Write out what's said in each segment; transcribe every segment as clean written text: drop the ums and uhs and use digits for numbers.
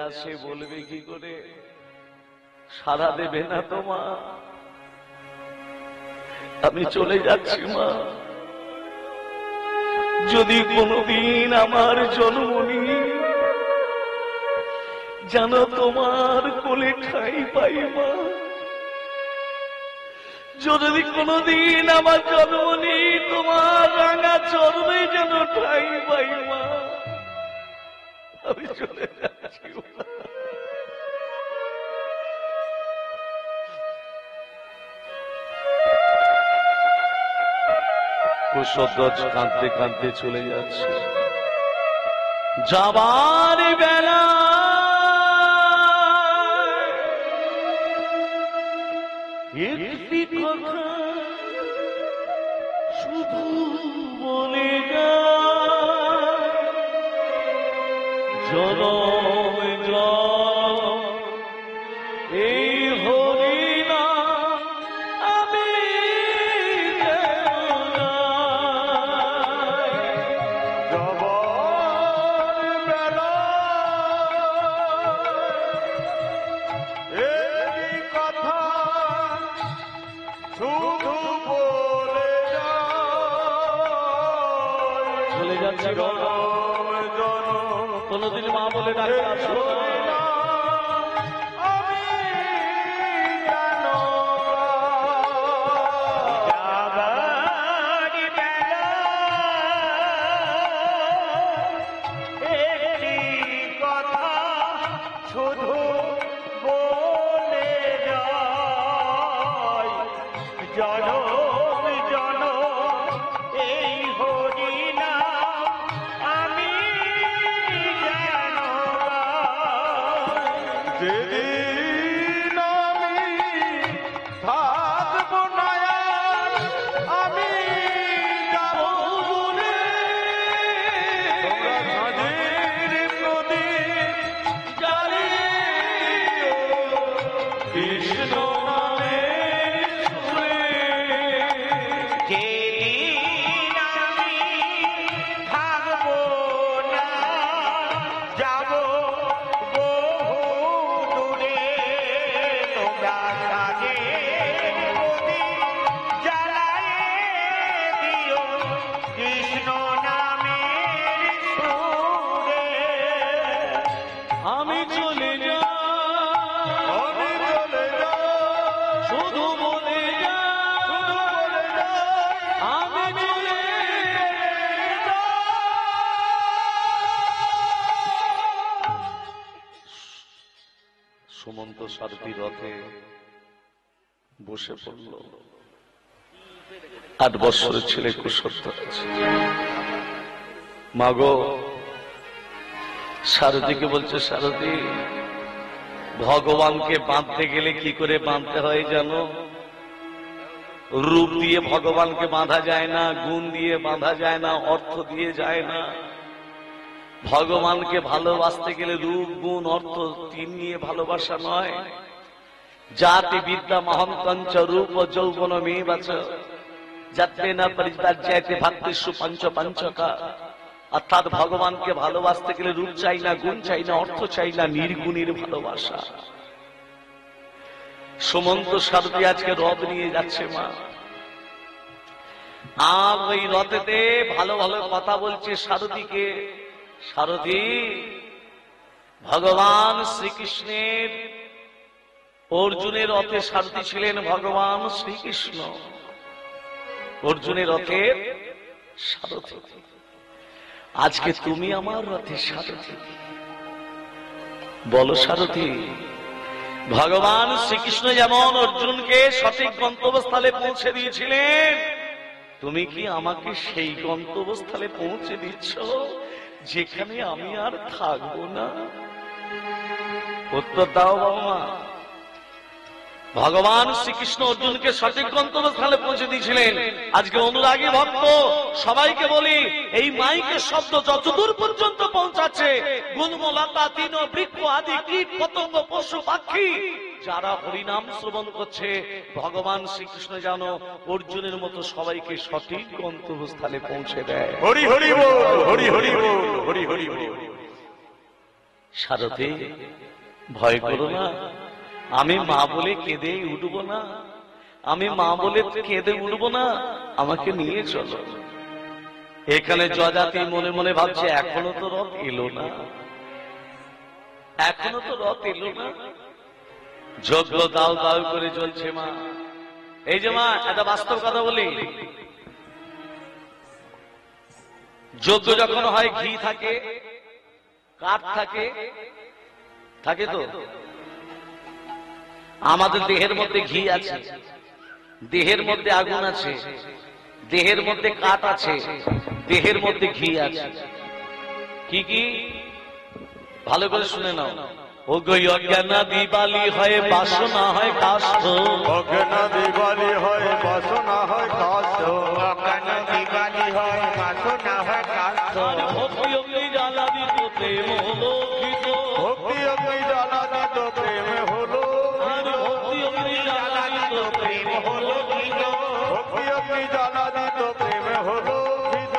আসে বলবে কি করে, সারা দেবে না তো মা, আমি চলে যাচ্ছি মা। যদি কোনদিন আমার জন্ম নিয়ে যেন তোমার কোলে ঠাঁই পাই মা, যদি কোনদিন আমার জন্ম নিয়ে তোমার রাঙা চরণে যেন ঠাঁই পাই মা, আমি চলে যাচ্ছি মা। কুশধ্বজ কাঁদতে কাঁদতে চলে যাচ্ছে। যাবার বেলা একটি কথা শুধু বলে যায়, জনম জনম এই হরিনাম আমি চলে যাচ্ছি। কোনদিন মা বলে ডাকে আসো না। সুমন্ত সারথি রথে বসে পড়ল। 8 বছরের ছেলে কুশধ্বজ। মাগো, সারথিকে বলছে, সারথি ভগবানকে বাঁধতে গেলে কি করে বাঁধতে হয় জানো? রূপ দিয়ে ভগবানকে বাঁধা যায় না, গুণ দিয়ে বাঁধা যায় না, অর্থ দিয়ে যায় না। ভগবানকে ভালোবাসতে গেলে রূপ গুণ অর্থ 3 নিয়ে ভালোবাসা নয়। জাতি বিদ্যা মহন্তঞ্চ রূপ যৌবন মেবাচ যাতে না পরিত্যাজ্যতে ভক্তিষু পঞ্চ পঞ্চকা। অর্থাৎ ভগবানকে ভালোবাসতে গেলে রূপ চাই না, গুণ চাই না, অর্থ চাই না, নির্গুণের ভালোবাসা। সুমন্ত সারথি আজকে রথ নিয়ে যাচ্ছে মা, আর ওই রথেতে ভালো ভালো কথা বলছে সারথিকে। সারথি, ভগবান শ্রীকৃষ্ণের অর্জুনের রথে সারথি ছিলেন ভগবান শ্রীকৃষ্ণ। অর্জুনের রথের সারথি, আজকে তুমি আমার রথের সারথি। বলো সারথি, ভগবান শ্রীকৃষ্ণ যেমন অর্জুনকে সঠিক গন্তব্যস্থলে পৌঁছে দিয়েছিলেন, তুমি কি আমাকে সেই গন্তব্যস্থলে পৌঁছে দিচ্ছ যেখানে আমি আর থাকবো না? উত্তর দাও বাবা। ভগবান শ্রীকৃষ্ণ অর্জুনকে সঠিক গন্তব্যস্থলে পৌঁছে দিয়েছিলেন। আজকে অনুরাগী ভক্ত সবাইকে বলি, এই মাইকের শব্দ যতদূর পর্যন্ত পৌঁছাচ্ছে, গুণমলতা তৃণ বৃক্ষ আদি কীট পতঙ্গ পশু পাখি যারা হরিনাম শ্রবণ করছে ভগবান শ্রীকৃষ্ণ যেন অর্জুনের মতো সবাইকে সঠিক গন্তব্যস্থলে পৌঁছে দেয়। হরি হরি বল, হরি হরি বল, হরি হরি বল। সারথি, ভয় করো না, আমি মা বলে কেঁদে উঠবো না, আমি মা বলে কেঁদে উঠবো না, আমাকে নিয়ে চলো। এখানে যজাতি মনে মনে ভাবছে এখনো তো রথ এলো না, এখনো তো রথ এলো না। যজ্ঞ দাও দাও করে চলছে মা। এই যে মা, একটা বাস্তব কথা বলি, যজ্ঞ যখন হয় ঘি থাকে, কাঠ থাকে, থাকে তো। আমাদের দেহের মধ্যে ঘি আছে, দেহের মধ্যে আগুন আছে, দেহের মধ্যে কাঠ আছে, দেহের মধ্যে ঘি আছে। কি কি? ভালো করে শুনে নাও। ও গো অজ্ঞানা দিবালি হয় বাসনা হয় কাষ্ঠ, অজ্ঞানা দিবালি হয় বাসনা হয় কাষ্ঠ, অজ্ঞানা দিবালি হয় বাসনা হয় কাষ্ঠ। ভক্তি অগ্নি জ্বালা দিত প্রেম হলো ঘৃত, ভক্তি অগ্নি জ্বালা দিত প্রেম হলো, আর ভক্তি অগ্নি জ্বালা দিত প্রেম হলো ঘৃত। ভক্তি অগ্নি জ্বালা দিত প্রেম হলো ঘৃত।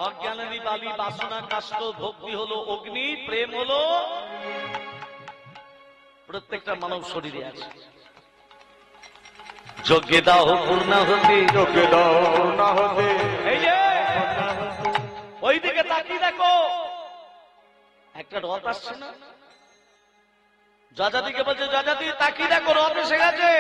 অজ্ঞানা দিবালি বাসনা কাষ্ঠ, ভক্তি হলো অগ্নি, প্রেম হলো। প্রত্যেকটা মানব শরীরে আছে। যজ্ঞে দাও পূর্ণাহুতি, যজ্ঞে দাও না হতে, এই যে ওই দিকে তাকিয়ে দেখো, একটা রথ আসছে না? যজাতিকে বলছে যজাতি তাকিয়ে দেখো, রথ এসে গেছে।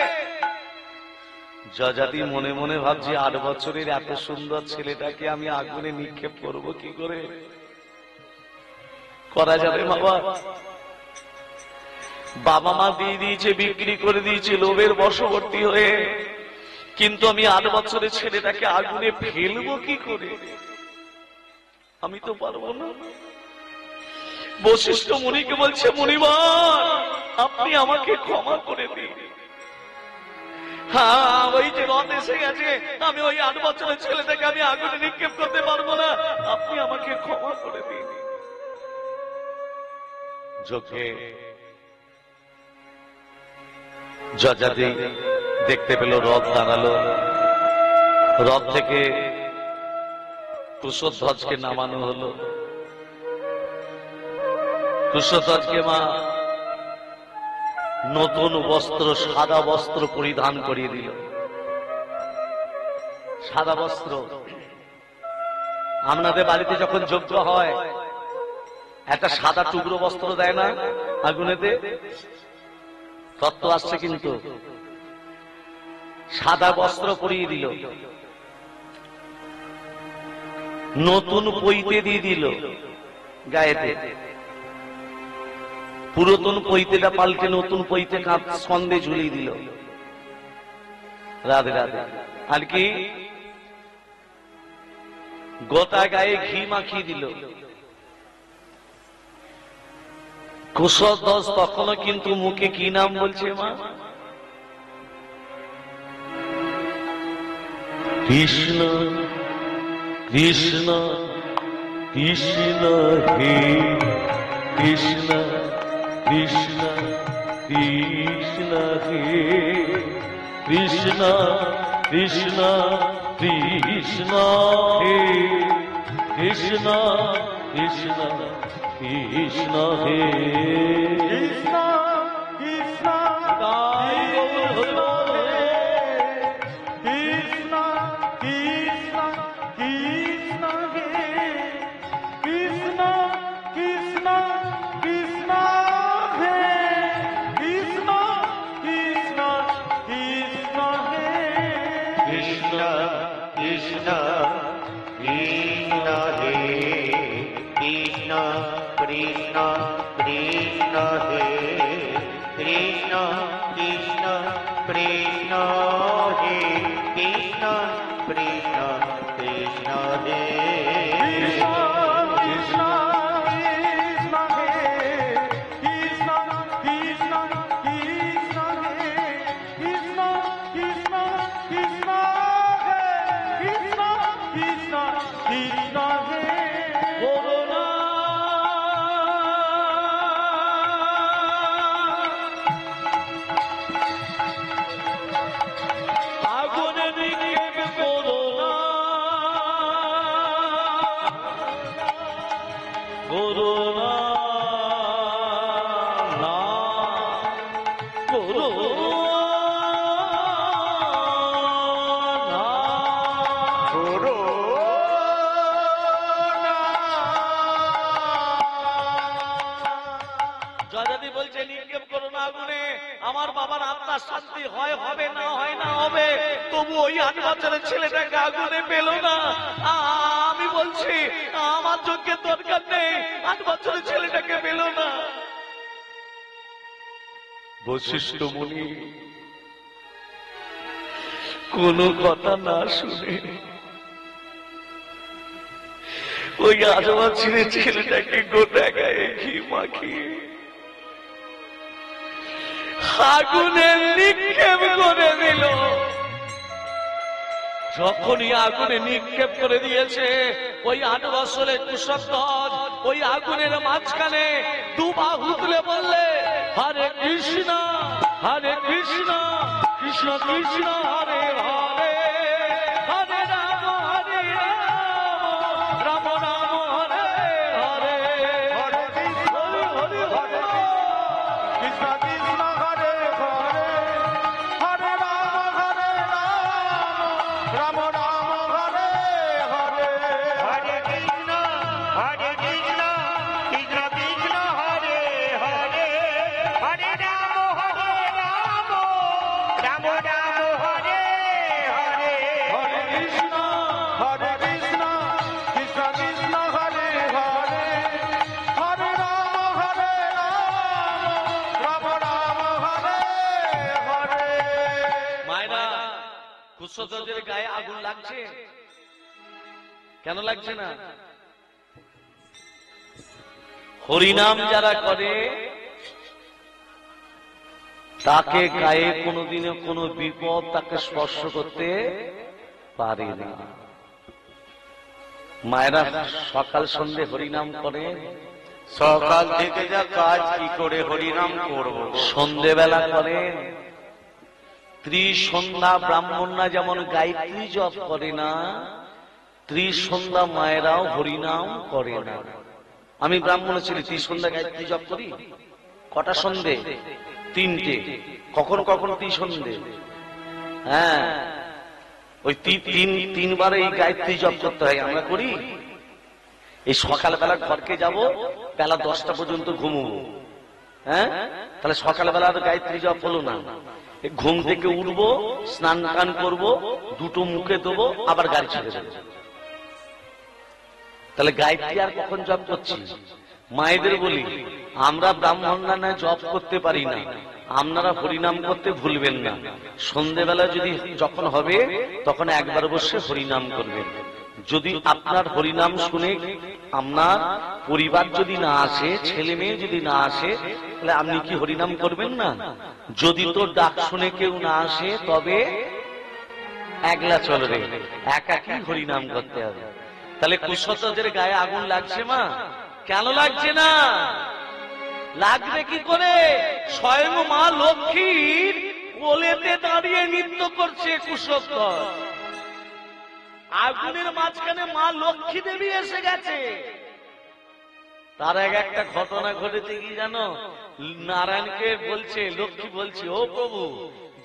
যজাতি মনে মনে ভাবছে 8 বছরের এত সুন্দর ছেলেটাকে আমি আগুনে নিক্ষেপ করব কি করে? করা যাবে বাবা? বাবা মা দিয়ে দিয়েছে, বিক্রি করে দিয়েছে লোভের বশবর্তী হয়ে, কিন্তু আমি 8 বছরের ছেলেটাকে আগুনে ফেলবো কি করে? আমি তো পারবো না। বশিষ্ঠ মুনিকে বলছে, মুনিবার আপনি আমাকে ক্ষমা করে দিন। হ্যাঁ, ওই যে রথ এসে গেছে, আমি ওই 8 বছরের ছেলেটাকে আমি আগুনে নিক্ষেপ করতে পারবো না, আপনি আমাকে ক্ষমা করে দিন। যজ্ঞে যজাতি দেখতে পেল রথ দাঁড়ালো, রথ থেকে কুশধ্বজকে নামানো হলো। কুশধ্বজকে মা নতুন বস্ত্র, সাদা বস্ত্র পরিধান করিয়ে দিল। সাদা বস্ত্র, আপনাদের বাড়িতে যখন যজ্ঞ হয় একটা সাদা টুকরো বস্ত্র দেয় না আগুনেতে? তত্ত্ব আসছে কিন্তু। সাদা বস্ত্র পরিয়ে দিল, নতুন পৈতে দিয়ে দিল গায়েতে। পুরাতন পৈতেটা পাল্টে নতুন পৈতে স্কন্ধে ঝুলিয়ে দিল। রাধে রাধে। আর কি গোটা গায়ে ঘি মাখিয়ে দিল। কুশধ্বজ তখনও কিন্তু মুখে কি নাম বলছে মা? কৃষ্ণ কৃষ্ণ কৃষ্ণ হে কৃষ্ণ কৃষ্ণ কৃষ্ণ হে কৃষ্ণ কৃষ্ণ কৃষ্ণ হে কৃষ্ণ কৃষ্ণ কৃষ্ণ হে কৃষ্ণ কৃষ্ণ কৃষ্ণ কৃষ্ণ কৃষ্ণ হে কৃষ্ণ কৃষ্ণ কৃষ্ণ হে কৃষ্ণ কৃষ্ণ কৃষ্ণ হে কৃষ্ণ কৃষ্ণ কৃষ্ণ হে কৃষ্ণ কৃষ্ণ কৃষ্ণ হে কৃষ্ণ কৃষ্ণ কৃষ্ণ হে কৃষ্ণ কৃষ্ণ কৃষ্ণ হে কৃষ্ণ কৃষ্ণ হে কৃষ্ণ কৃষ্ণ কৃষ্ণ হে কৃষ্ণ কৃষ্ণ কৃষ্ণ হে কৃষ্ণ কৃষ্ণ কৃষ্ণ হে করুণা করোনা না করোনা জয়দাদি বলছে নিক্ষেপ করো না আগুনে, আমার বাবার আত্মার শান্তি হয় হবে না হয় না হবে, তবু ওই 8 বছরের ছেলেটাকে আগুনে পেল না। আমি বলছি আমার যজ্ঞের দরকার নেই, 8 বছরের ছেলেটাকে পেল না। বশিষ্ঠ মুনি কোন কথা না শুনে ওই 8 বছরের ছেলেটাকে গোটা গায়ে ঘি মাখিয়ে আগুনে নিক্ষেপ করে দিল। যখনই আগুনে নিক্ষেপ করে দিয়েছে, ওই 8 বছরের কুশধ্বজ ওই আগুনের মাঝখানে 2 বাহু তুলে বললে, হরে কৃষ্ণ কৃষ্ণ কৃষ্ণ হরে হরে, হরে রাম রাম রাম হরে হরে, হরে কৃষ্ণ হরে হরে কৃষ্ণ কৃষ্ণ হরে হরে, হরে রাম রাম রাম হরে হরে। হরে কৃষ্ণ কৃষ্ণ কৃষ্ণ হরে হরে, হরে রাম রাম রাম হরে হরে। হরে কৃষ্ণ কৃষ্ণ কৃষ্ণ হরে হরে, হরে রাম রাম রাম হরে হরে। মায়েরা, কুশধ্বজের গায়ে আগুন লাগছে কেন লাগছে না? হরিনাম যারা করে তাকে গায়ে কোনোদিনও কোনো বিপদ তাকে স্পর্শ করতে পারে না। মায়েরা সকাল সন্ধ্যে হরিনাম করে, সকাল থেকে যা কাজ কি করে হরিনাম করব? সন্ধ্যেবেলা করেন। ত্রিসন্ধ্যা ব্রাহ্মণরা যেমন গায়ত্রী জপ করে না, ত্রিসন্ধ্যা মায়েরাও হরিনাম করে না। আমি ব্রাহ্মণ ছিলি, ত্রিসন্ধ্যা গায়ত্রী জপ করি। কটা সন্ধে? 3টে। কখন কখন ত্রিসন্ধে? হ্যাঁ, ওই তিনবার এই গায়ত্রী জপ করতে হয়, আমরা করি। এই সকালবেলা ঘরকে যাব, বেলা 10টা পর্যন্ত ঘুমবো। হ্যাঁ, তাহলে সকালবেলা গায়ত্রী জপ হলো না। ঘুম থেকে উঠবো, স্নান টান করবো, 2টো মুখে দেবো, আবার গাড়ি ছেড়ে দেবো। তাহলে গায়ত্রী আর কখন জপ করছি? মায়েদের বলি, আমরা ব্রাহ্মণরা না জপ করতে পারি না, আপনারা হরিনাম করতে ভুলবেন না। সন্ধ্যেবেলা যদি যখন হবে তখন একবার বসে হরিনাম করবেন। যদি আপনার হরিনাম শুনে আপনার পরিবার যদি না আসে, ছেলে মেয়ে যদি না আসে, তাহলে আপনি কি হরিনাম করবেন না? যদি তোর ডাক শুনে কেউ না আসে, তবে একলা চলবে, একাকি হরিনাম করতে হবে। তাহলে কুশধ্বজের গায়ে আগুন লাগছে মা? কেন লাগছে না? লাগবে কি করে? স্বয়ং মা লক্ষ্মীর কোলেতে দাঁড়িয়ে নৃত্য করছে কুশধ্বজ। আগুনের মাঝখানে মা লক্ষ্মী দেবী এসে গেছে। তার একটা ঘটনা ঘটেছে কি জানো? নারায়ণকে বলছে, লক্ষ্মী বলছে, ও প্রভু,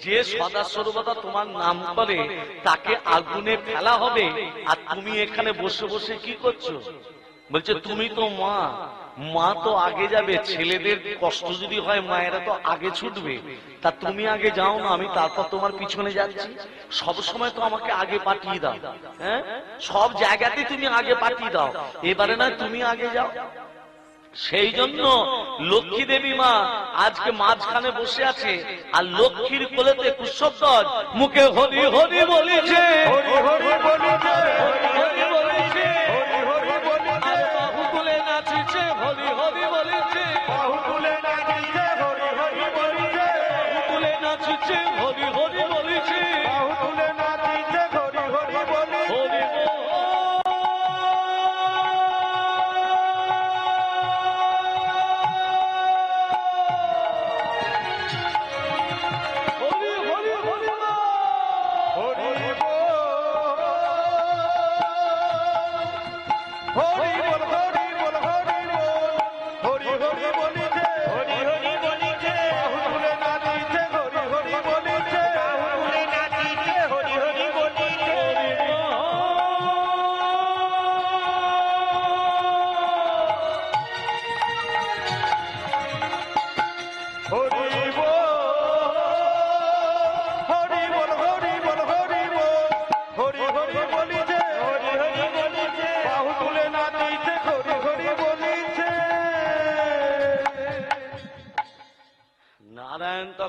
যে সদা সর্বদা তোমার নাম করে তাকে আগুনে ফেলা হবে, আর তুমি এখানে বসে বসে কি করছো? বলছে, তুমি তো মা, মা তো আগে যাবে, ছেলেদের কষ্ট যদি হয় মায়েরা তো আগে ছুটবে, তা তুমি আগে যাও না, আমি তারপর তোমার পিছনে যাচ্ছি। সব সময় তো আমাকে আগে পাঠিয়ে দাও, হ্যাঁ, সব জায়গাতে তুমি আগে পাঠিয়ে দাও, এবারে না তুমি আগে যাও। সেই জন্য লক্ষ্মী দেবী মা আজকে মাঝখানে বসে আছে, আর লক্ষ্মীর কোলেতে কুশধ্বজ মুখে হরি হরি বলেছে, হরি হরি বলিতে, হরি হরি বলেছে, হরি হরি বলিতে, বাহু তুলে নাচিছে, হরি হরি বলেছে, বাহু তুলে নাচিছে, হরি হরি বলিতে, বাহু তুলে নাচিছে, হরি হরি বলেছে, বাহু তুলে নাচিছে, হরি হরি বলিতে। হরি বল। হরি হরি হরি বল। হরি বল, হরি বল, হরি বল, হরি বল,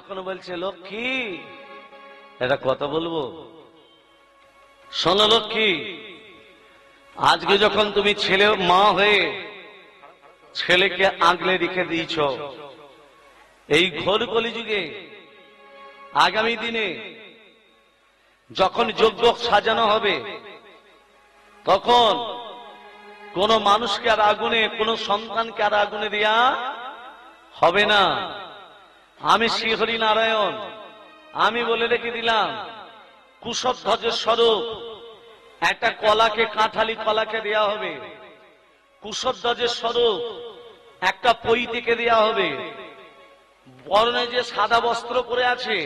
যখন বলছে লক্ষ্মী এটা কথা বলবো, শোনো লক্ষ্মী, আজকে যখন তুমি ছেলে মা হয়ে ছেলেকে আগলে রেখে দিয়েছ, এই ঘোর কলিযুগে আগামী দিনে যখন যজ্ঞ সাজানো হবে, তখন কোন মানুষকে আর আগুনে, কোন সন্তানকে আর আগুনে দেয়া হবে না। আমি শ্রীহরি নারায়ণ, আমি বলে রেখে দিলাম, কুশধ্বজের স্বরূপ একটা কলাকে, কাঁঠালি কলাকে দেয়া হবে। কুশধ্বজের স্বরূপ একটা পৈতিকে দেয়া হবে। পরনে যে সাদা বস্ত্র পরে আছে,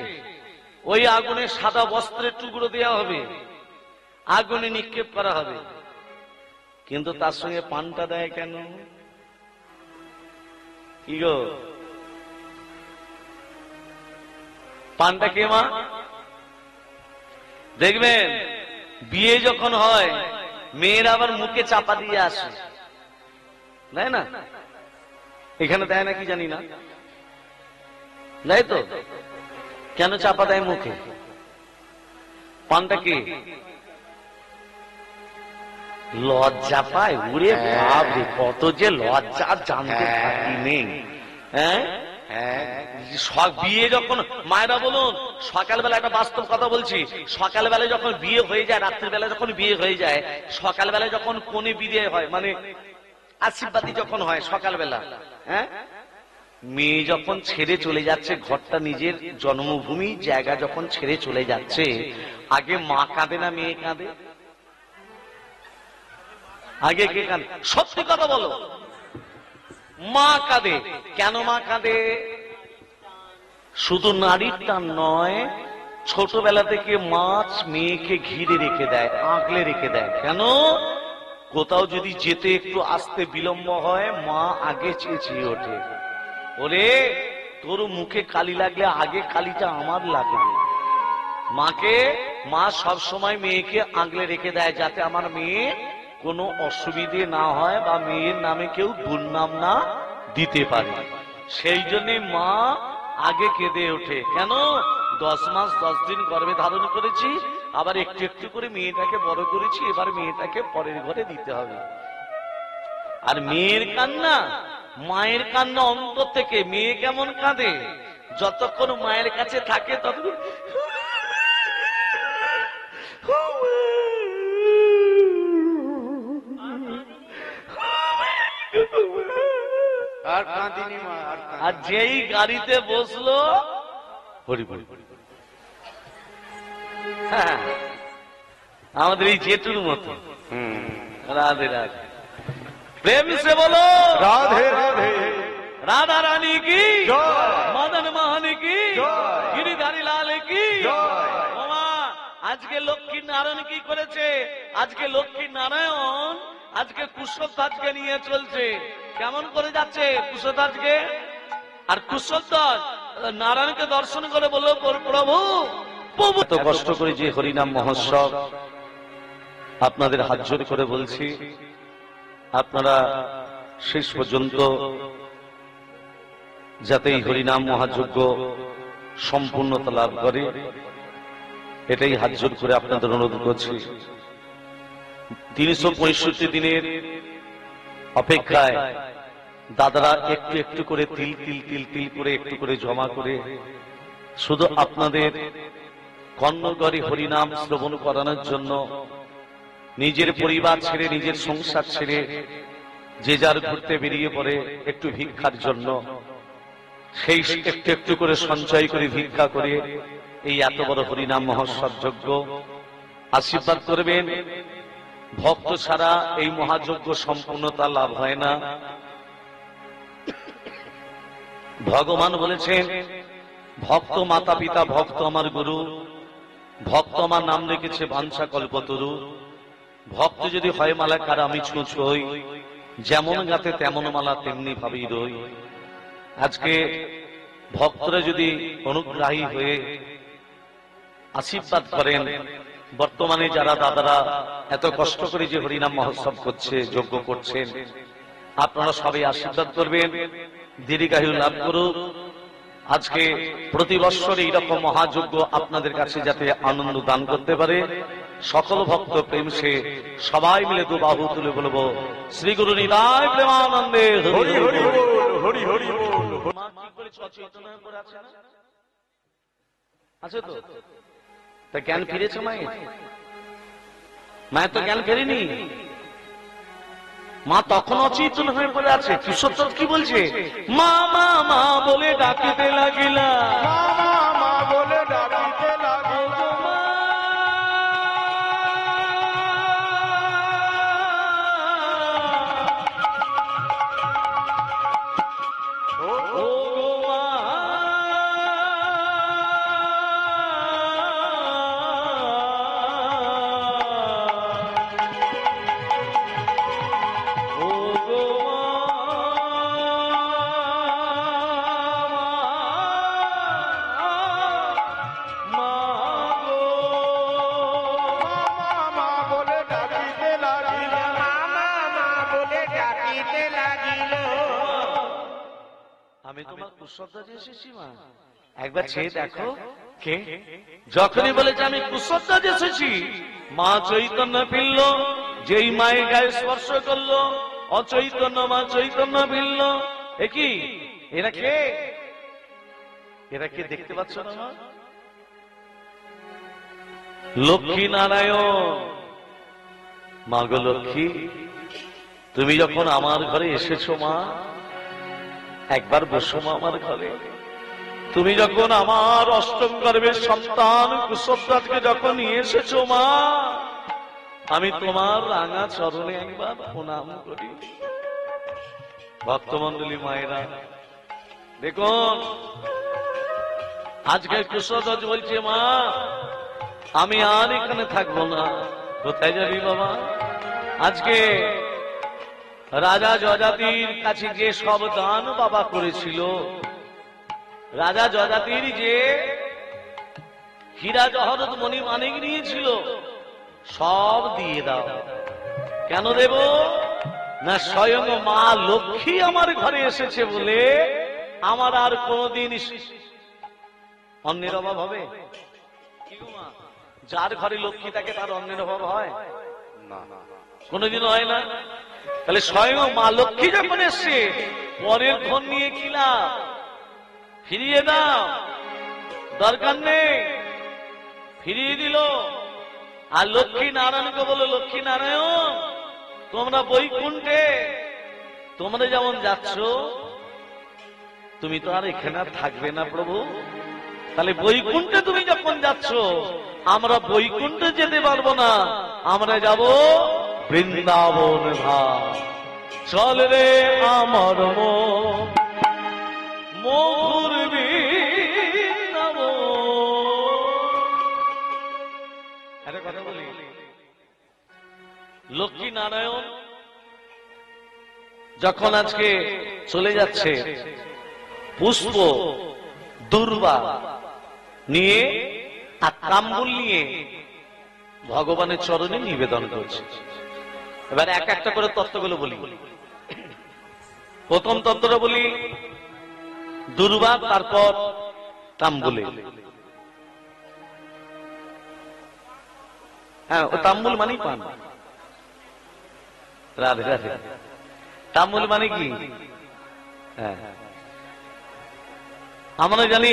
ওই আগুনে সাদা বস্ত্রের টুকরো দেয়া হবে, আগুনে নিক্ষেপ করা হবে। কিন্তু তার সঙ্গে পানটা দেয় কেন? কি গো, পানটা কে মা? দেখবেন বিয়ে যখন হয়, মেয়েরা আবার মুখে চাপা দিয়ে আসে, তাই না? এখানে দেয় না কি জানি না, দেয় তো? কেন চাপা দেয় মুখে? পানটা কি লজ্জা পায়? উড়ে বাপরে, কত যে লজ্জা জানতে থাকি নেই। হ্যাঁ, বিয়ে যখন, মায়েরা বলুন, সকালবেলা একটা বাস্তব কথা বলছি, সকালবেলা যখন বিয়ে হয়ে যায়, রাত্রিবেলা যখন বিয়ে হয়ে যায়, সকালবেলা যখন কোণে বিয়ে হয়, মানে আশীর্বাদী যখন হয় সকালবেলা, হ্যাঁ, মেয়ে যখন ছেড়ে চলে যাচ্ছে ঘরটা, নিজের জন্মভূমি জায়গা যখন ছেড়ে চলে যাচ্ছে, আগে মা কাঁদে না মেয়ে কাঁদে? আগে কে কাঁদে? সত্যি কথা বলো, মা কাঁদে। কেন মা কাঁদে? শুধু নারীর টান নয়, ছোটবেলা থেকে মাছ মেয়েকে ঘিরে রেখে দেয়, আগলে রেখে দেয়। কেন? কোথাও যদি যেতে একটু আসতে বিলম্ব হয়, মা আগে চেঁচিয়ে ওঠে, ওরে তোর মুখে কালি লাগলে আগে কালিটা আমার লাগবে। মাকে, মা সব সময় মেয়েকে আগলে রেখে দেয়, যাতে আমার মেয়ে কোনো অসুবিধে না হয় বা মেয়ের নামে কেউ দুর্নাম না দিতে পারে। সেই জন্য মা আগে কেঁদে ওঠে। কেন? 10 মাস 10 দিন গর্ভে ধারণ করেছি, আবার একটু একটু করে মেয়েটাকে বড় করেছি, এবার মেয়েটাকে পরের ঘরে দিতে হবে। আর মেয়ের কান্না, মায়ের কান্না অন্তর থেকে। মেয়ে কেমন কাঁদে? যতক্ষণ মায়ের কাছে থাকে ততক্ষণ আর কাঁদিনি মা, আর যেই গাড়িতে বসলো, হরি বলি, হ্যাঁ, আমাদের এই জেঠুর মতো। রাধে রাধে, প্রেম সে বলো রাধে রাধে, রাধা রানী কি জয়, মদন মোহন কি জয়, গিরিধারী লাল কি জয়। মামা, আজকে লক্ষ্মী নারায়ণ কি করেছে? আজকে লক্ষ্মী নারায়ণ আজকে কুশধ্বজকে নিয়ে চলছে। কেমন করে যাচ্ছে কুশধ্বজকে? আর কুশধ্বজ নারায়ণকে দর্শন করে বলল, প্রভু এত কষ্ট করে যে হরিনাম মহোৎসব, আপনাদের হাত জোড় করে বলছি, আপনারা শেষ পর্যন্ত যাতে এই হরিনাম মহাযজ্ঞ সম্পূর্ণতা লাভ করে, এটাই হাত জোড় করে আপনাদের অনুরোধ করছি। 365 দিনের অপেক্ষায় দাদারা একটু একটু করে তিল তিল তিল তিল করে একটু করে জমা করে শুধু আপনাদের কর্ণগরে হরিনাম শ্রবণ করানোর জন্য নিজের পরিবার ছেড়ে, নিজের সংসার ছেড়ে যে যার ঘুরতে বেরিয়ে পড়ে একটু ভিক্ষার জন্য, সেই একটু একটু করে সঞ্চয় করে ভিক্ষা করে এই এত বড় হরিনাম মহোৎসব যজ্ঞ আশীর্বাদ করবেন। ভক্ত ছাড়া এই মহাযজ্ঞ সম্পূর্ণতা লাভ হয় না। ভগবান বলেছেন, ভক্ত মাতা পিতা, ভক্ত আমার গুরু, ভক্ত আমার নাম রেখেছে বাঞ্ছা কল্পতরু। ভক্ত যদি হয় মালাকার আমি ছুঁচ হই, যেমন গাতে তেমন মালা তেমনি ভাবেই রই। আজকে ভক্তরা যদি অনুগ্রাহী হয়ে আশীর্বাদ করেন, বর্তমানে যারা দাদারা এত কষ্ট করে যে হরিনাম মহোৎসব করছে, যজ্ঞ করছেন, আপনারা সবাই আশীর্বাদ করবেন, দীর্ঘায়ু লাভ করুক, আজকে প্রতি বৎসর এইরকম মহাযজ্ঞ আপনাদের কাছে যাতে আনন্দ দান করতে পারে, সকল ভক্ত প্রেম সে সবাই মিলে দু বাহু তুলে বলবো শ্রী গুরু নিতাই প্রেমানন্দে হরি হরি বল, হরি হরি বল। মা কি করে সচেতন হয়ে পড়ে আছে না? আছে তো? তা জ্ঞান ফিরেছে মায়ের? মায়ের তো জ্ঞান ফেরেনি। মা তখন অচেতন হয়ে পড়ে আছে। কিশোর কি বলছে? মা মা মা বলে ডাকিতে লাগিলা, মা মা মা বলে ডাকিতে লাগিল। ও ও গো মা, ও গো মা, গো মা মা বলে ডাকিতে লাগিল। মামা মা বলে ডাকিতে লাগিল। আমি তোমার কুশ্রদ্ধা দিয়ে এসেছি মা, একবার চেয়ে দেখো কে। যখনই বলেছে আমি কুশ্রদ্ধা দিয়ে এসেছি, মা চৈতন্য ফিরল। যেই মায়ের গায়ে স্পর্শ করলো অচৈতন্য, মা চৈতন্য ফিরল। এ কি? এরা কে? এরা কে দেখতে পাচ্ছ না মা? লক্ষ্মী নারায়ণ। মা গো লক্ষ্মী, তুমি যখন আমার ঘরে এসেছো মা, একবার বসো মা আমার ঘরে। তুমি যখন আমার অষ্টম গর্ভের সন্তান কুশব্দকে যখন নিয়ে এসেছো মা, আমি তোমার রাঙা চরণে একবার প্রণাম করি। ভক্তমন্ডলী মায়েরা দেখুন, আজকে কুশব্দ বলছে মা আমি আর এখানে থাকবো না। কোথায় যাবি বাবা? আজকে রাজা যজাতির কাছে যে সব দান বাবা করেছিল, রাজা যজাতির যে হীরা জহরত মণি মানিক নিয়েছিল, সব দিয়ে দাও। কেন দেব না? স্বয়ং মা লক্ষ্মী আমার ঘরে এসেছে বলে আমার আর কোনদিন অন্যের অভাব হবে? কি গো মা, যার ঘরে লক্ষ্মী থাকে তার অন্যের অভাব হয় না? কোনদিন হয় না। তাহলে স্বয়ং মা লক্ষ্মী যখন এসছে, পরের ধন নিয়ে কি লাভ? ফিরিয়ে দাও, দরকার নেই। ফিরিয়ে দিল। আর লক্ষ্মী নারায়ণকে বলো, লক্ষ্মী নারায়ণ তোমরা বৈকুণ্ঠে তোমরা যেমন যাচ্ছ, তুমি তো আর এখানে থাকবে না প্রভু। তাহলে বৈকুণ্ঠে তুমি যখন যাচ্ছ, আমরা বৈকুণ্ঠে যেতে পারবো না, আমরা যাব বৃন্দাবন ধাম। চল রে আমার মধুর বৃন্দাবন। একটা কথা বলি, লক্ষ্মী নারায়ণ যখন আজকে চলে যাচ্ছে, পুষ্প দুর্বা নিয়ে আর তাম্বুল নিয়ে ভগবানের চরণে নিবেদন করছে। এবার এক একটা করে তত্ত্বগুলো বলি। প্রথম তত্ত্বটা বলি দুর্বা, তারপর তাম্বুলে। হ্যাঁ, ও তাম্বুল মানে পান। রাধে রাধে। তাম্বুল মানে কি? হ্যাঁ, আমরা জানি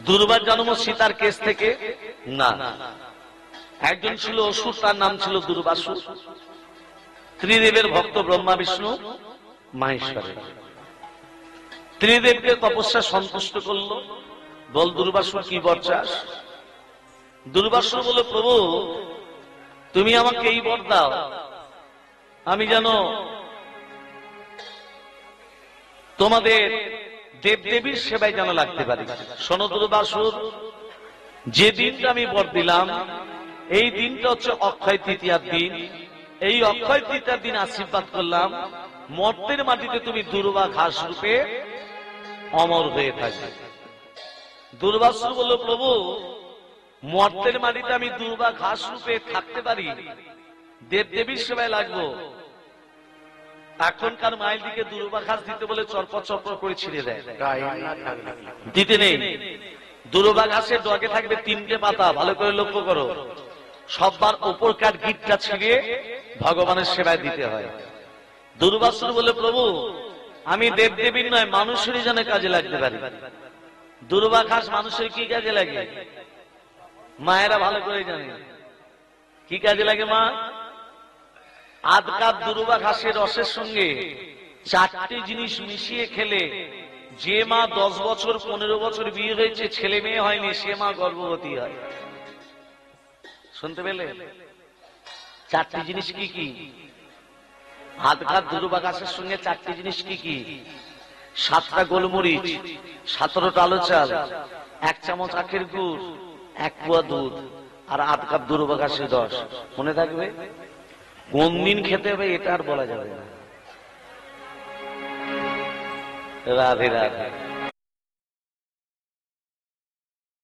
দুর্বার জন্ম সীতার কেস থেকে না। একজন ছিল অসুর, তার নাম ছিল দুর্বাসুর। ত্রিদেবের ভক্ত, ব্রহ্মা বিষ্ণু মাহেশ্বরের। ত্রিদেবকে তপস্যা সন্তুষ্ট করলো। বল দুর্বাসুর কি বর চাস? দুর্বাসুর বলে, প্রভু তুমি আমাকে এই বর দাও, আমি যেন তোমাদের দেবদেবীর সেবায় যেন লাগতে পারি। শোনো দুর্বাসুর, যে দিনটা আমি বর দিলাম, এই দিনটা হচ্ছে অক্ষয় তৃতীয়ার দিন। এই অক্ষয় তৃতীয়ার দিন আশীর্বাদ করলাম, মর্তের মাটিতে তুমি দুর্বা ঘাস রূপে অমর হয়ে থাকবে। দুর্বাসুর বলল, প্রভু মর্তের মাটিতে আমি দুর্বা ঘাস রূপে থাকতে পারি, দেবদেবীর সেবায় লাগবো, এখনকার মায়ের দিকে দুর্বা ঘাস দিতে বলে চরপর চরপর করে ছিঁড়ে দেয়, গায়ে না থাকলে কি? দিতে নেই। দুর্বা ঘাসের ডগে থাকবে 3টে পাতা, ভালো করে লক্ষ্য করো। সববার ওপর কাট গিটটা ছিঁড়ে ভগবানের সেবায় দিতে হয়। দুর্বাসুর বলে, প্রভু আমি দেবদেবীর নয়, মানুষেরই যেন কাজে লাগতে পারি। দুর্বা ঘাস মানুষের কি কাজে লাগে? মায়েরা ভালো করে জানে কি কাজে লাগে। মা আধ কাপ দুর্বা ঘাসের রসের সঙ্গে 4টে জিনিস মিশিয়ে খেলে যে মা 10 বছর 15 বছর বিয়ে হয়েছে, ছেলে মেয়ে হয়নি, সে মা গর্ভবতী হয়। শুনতে পেলে? 4টে জিনিস কি কি? আধ কাপ দুর্বা ঘাসের সঙ্গে 4টে জিনিস কি কি? 7টা গোলমরিচ, 17টা আলো চাল, 1 চামচ আখের গুড়, 1 পোয়া দুধ, আর আধ কাপ দুর্বা ঘাসের রস। মনে থাকবে? কোন দিন খেতে হবে এটা আর বলা যাবে না। রাধে রাধে।